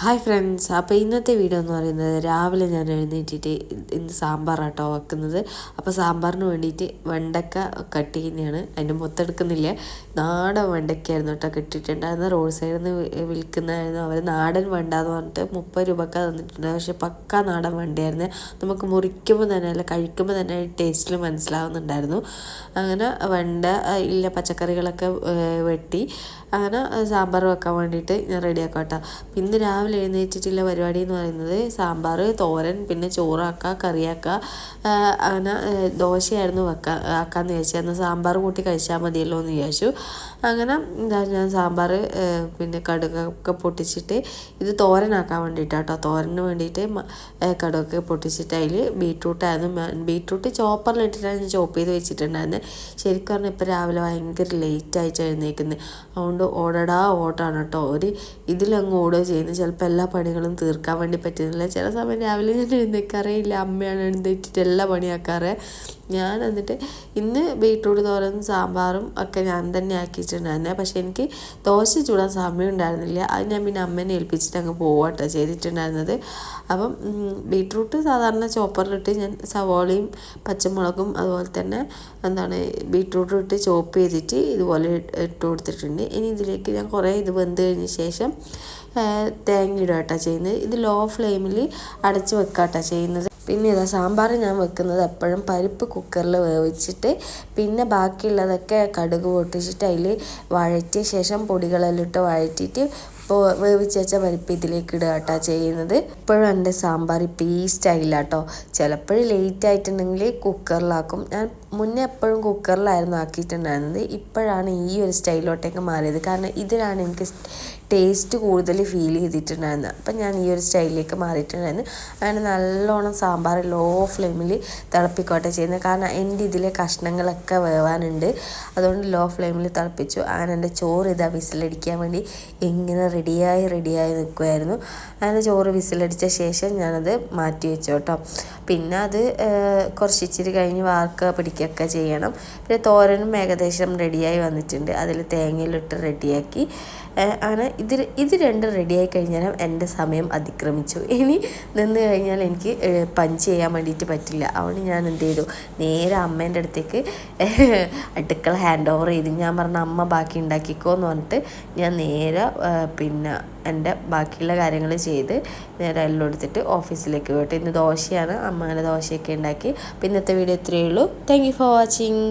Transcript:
Hi friends, അപ്പോൾ ഇന്നത്തെ video എന്ന് പറയുന്നത് രാവിലെ ഞാൻ എഴുന്നേറ്റിട്ട് ഇന്ന് സാമ്പാറാട്ടോ വെക്കുന്നത്. അപ്പോൾ സാമ്പാറിന് വേണ്ടിയിട്ട് വെണ്ടക്ക കട്ട് ചെയ്യുന്നതാണ്. അതിൻ്റെ മൊത്തെടുക്കുന്നില്ല. നാടൻ വെണ്ടയ്ക്കായിരുന്നു കേട്ടോ കിട്ടിയിട്ടുണ്ടായിരുന്നു. റോഡ് സൈഡിൽ നിന്ന് വിൽക്കുന്നതായിരുന്നു. അവർ നാടൻ വെണ്ട എന്ന് പറഞ്ഞിട്ട് 30 രൂപയ്ക്ക് തന്നിട്ടുണ്ട്. പക്ഷേ പക്കാ നാടൻ വെണ്ടയായിരുന്നു. നമുക്ക് മുറിക്കുമ്പോൾ തന്നെ അല്ല കഴിക്കുമ്പോൾ തന്നെ ടേസ്റ്റിൽ മനസ്സിലാവുന്നുണ്ടായിരുന്നു. അങ്ങനെ വെണ്ട ഇല്ല പച്ചക്കറികളൊക്കെ വെട്ടി അങ്ങനെ സാമ്പാർ വെക്കാൻ വേണ്ടിയിട്ട് ഞാൻ റെഡിയാക്കാം കേട്ടോ. ഇന്ന് രാവിലെ എഴുന്നേറ്റിട്ടുള്ള പരിപാടി എന്ന് പറയുന്നത് സാമ്പാർ, തോരൻ, പിന്നെ ചോറാക്കുക, കറിയാക്കുക. അങ്ങനെ ദോശയായിരുന്നു ആക്കാമെന്ന് വിചാരിച്ചു. എന്നാൽ സാമ്പാർ കൂട്ടി കഴിച്ചാൽ മതിയല്ലോ എന്ന് വിചാരിച്ചു. അങ്ങനെ ഞാൻ സാമ്പാർ പിന്നെ കടുകൊക്കെ പൊട്ടിച്ചിട്ട് ഇത് തോരനാക്കാൻ വേണ്ടിയിട്ടാട്ടോ. തോരന് വേണ്ടിയിട്ട് കടുകൊക്കെ പൊട്ടിച്ചിട്ട് അതിൽ ബീട്രൂട്ടായിരുന്നു. ബീട്രൂട്ട് ചോപ്പറിലിട്ടിട്ടാണ് ഞാൻ ചോപ്പ് ചെയ്ത് വെച്ചിട്ടുണ്ടായിരുന്നത്. ശരിക്കും പറഞ്ഞാൽ ഇപ്പോൾ രാവിലെ ഭയങ്കര ലേറ്റായിട്ട് എഴുന്നേക്കുന്നത്. അതുകൊണ്ട് ഓട്ടാണ് കേട്ടോ. ഇതിലങ്ങ് ഓടുകയോ ചെയ്യുന്നത്. ചിലപ്പോൾ എല്ലാ പണികളും തീർക്കാൻ വേണ്ടി പറ്റുന്നില്ല. ചില സമയം രാവിലെ ഞാൻ എഴുന്നേൽക്കാറേ ഇല്ല. അമ്മയാണ് എഴുന്നേറ്റിട്ട് എല്ലാ പണിയാക്കാറ്. ഞാൻ എന്നിട്ട് ഇന്ന് ബീട്രൂട്ട് തോരനും സാമ്പാറും ഒക്കെ ഞാൻ തന്നെ ആക്കിയിട്ടുണ്ടായിരുന്നത്. പക്ഷേ എനിക്ക് ദോശ ചൂടാൻ സമയം ഉണ്ടായിരുന്നില്ല. അത് ഞാൻ പിന്നെ അമ്മേനെ ഏൽപ്പിച്ചിട്ട് അങ്ങ് പോവാട്ടോ ചെയ്തിട്ടുണ്ടായിരുന്നത്. അപ്പം ബീട്രൂട്ട് സാധാരണ ചോപ്പറിലിട്ട് ഞാൻ സവോളയും പച്ചമുളകും അതുപോലെ തന്നെ ബീട്രൂട്ടും ഇട്ട് ചോപ്പ് ചെയ്തിട്ട് ഇതുപോലെ ഇട്ട് കൊടുത്തിട്ടുണ്ട്. ഇനി ഇതിലേക്ക് ഞാൻ കുറേ ഇത് വെന്ത് കഴിഞ്ഞ ശേഷം തേങ്ങ ഇടുക കേട്ടോ ചെയ്യുന്നത്. ഇത് ലോ ഫ്ലെയിമിൽ അടച്ച് വെക്കാട്ടോ ചെയ്യുന്നത്. പിന്നെ ഇതാ സാമ്പാർ ഞാൻ വെക്കുന്നത് എപ്പോഴും പരിപ്പ് കുക്കറിൽ വേവിച്ചിട്ട് പിന്നെ ബാക്കിയുള്ളതൊക്കെ കടുക് പൊട്ടിച്ചിട്ട് അതിൽ വഴറ്റിയ ശേഷം പൊടികളെല്ലാം ഇട്ട് വഴറ്റിയിട്ട് വേവിച്ച് വെച്ച പരിപ്പ് ഇതിലേക്ക് ഇടുക കേട്ടോ ചെയ്യുന്നത്. ഇപ്പോഴും എൻ്റെ സാമ്പാർ ഇപ്പോൾ ഈ സ്റ്റൈലാട്ടോ. ചിലപ്പോഴും ലേറ്റ് ആയിട്ടുണ്ടെങ്കിൽ കുക്കറിലാക്കും. ഞാൻ മുന്നേ എപ്പോഴും കുക്കറിലായിരുന്നു ആക്കിയിട്ടുണ്ടായിരുന്നത്. ഇപ്പോഴാണ് ഈ ഒരു സ്റ്റൈലോട്ടേക്ക് മാറിയത്. കാരണം ഇതിലാണ് എനിക്ക് ടേസ്റ്റ് കൂടുതൽ ഫീൽ ചെയ്തിട്ടുണ്ടായിരുന്നത്. അപ്പം ഞാൻ ഈ ഒരു സ്റ്റൈലിലേക്ക് മാറിയിട്ടുണ്ടായിരുന്നു. അങ്ങനെ നല്ലോണം സാമ്പാർ ലോ ഫ്ലെയിമിൽ തിളപ്പിക്കോട്ടെ ചെയ്യുന്നത്. കാരണം എൻ്റെ ഇതിലെ കഷ്ണങ്ങളൊക്കെ വേവാനുണ്ട്. അതുകൊണ്ട് ലോ ഫ്ലെയിമിൽ തിളപ്പിച്ചു. അങ്ങനെ എൻ്റെ ചോറ് ഇതാ വിസിലടിക്കാൻ വേണ്ടി ഇങ്ങനെ റെഡിയായി നിൽക്കുമായിരുന്നു. അങ്ങനെ ചോറ് വിസിലടിച്ച ശേഷം ഞാനത് മാറ്റി വെച്ചു കേട്ടോ. പിന്നെ അത് ഇച്ചിരി കഴിഞ്ഞ് വാർക്കുക പിടിക്കുകയൊക്കെ ചെയ്യണം. പിന്നെ തോരനും ഏകദേശം റെഡിയായി വന്നിട്ടുണ്ട്. അതിൽ തേങ്ങയിലിട്ട് റെഡിയാക്കി. അങ്ങനെ ഇത് രണ്ടും റെഡിയായി കഴിഞ്ഞാൽ എൻ്റെ സമയം അതിക്രമിച്ചു. ഇനി നിന്ന് കഴിഞ്ഞാൽ എനിക്ക് പഞ്ച് ചെയ്യാൻ വേണ്ടിയിട്ട് പറ്റില്ല. അതുകൊണ്ട് ഞാൻ എന്ത് ചെയ്തു, നേരെ അമ്മേൻ്റെ അടുത്തേക്ക് അടുക്കള ഹാൻഡ് ഓവർ ചെയ്തു. ഞാൻ പറഞ്ഞ അമ്മ ബാക്കി ഉണ്ടാക്കിക്കോ എന്ന് പറഞ്ഞിട്ട് ഞാൻ നേരെ പിന്നെ എൻ്റെ ബാക്കിയുള്ള കാര്യങ്ങൾ ചെയ്ത് നേരെ എല്ലാം എടുത്തിട്ട് ഓഫീസിലേക്ക് പോയിട്ട് ഇന്ന് ദോശയാണ്. അമ്മ അങ്ങനെ ദോശയൊക്കെ ഉണ്ടാക്കി. അപ്പോൾ ഇന്നത്തെ വീഡിയോ ഇത്രയേ ഉള്ളൂ. Thank you for watching.